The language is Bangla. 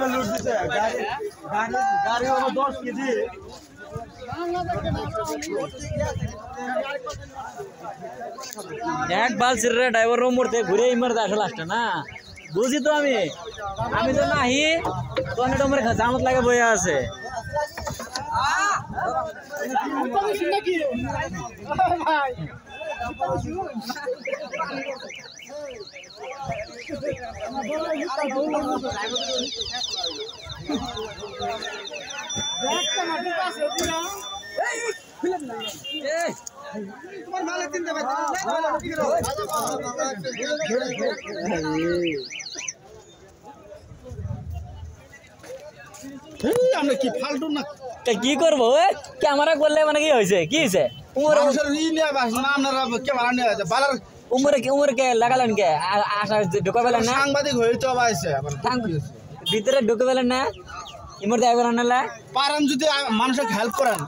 लूट दिते गाड़ी 10 केजी এক বালছির রে ড্রাইভার রুম মরতে ঘুরে ইমারতে আসলে আসছে না বুঝি তো আমি তো নাহি তো অনেক তোমার জামত লাগে বইয়া আছে আমরা কি ফালতু না কি করবো ক্যামেরা করলে মানে কি হয়েছে কি হয়েছে উমরে কে লাগালেন কে আসা ঢুকে পেলেন না সাংবাদিক হইতে ভিতরে ঢুকে পেলেন না ইমর ড্রাইভার আনলে পারেন যদি মানুষকে হেল্প করেন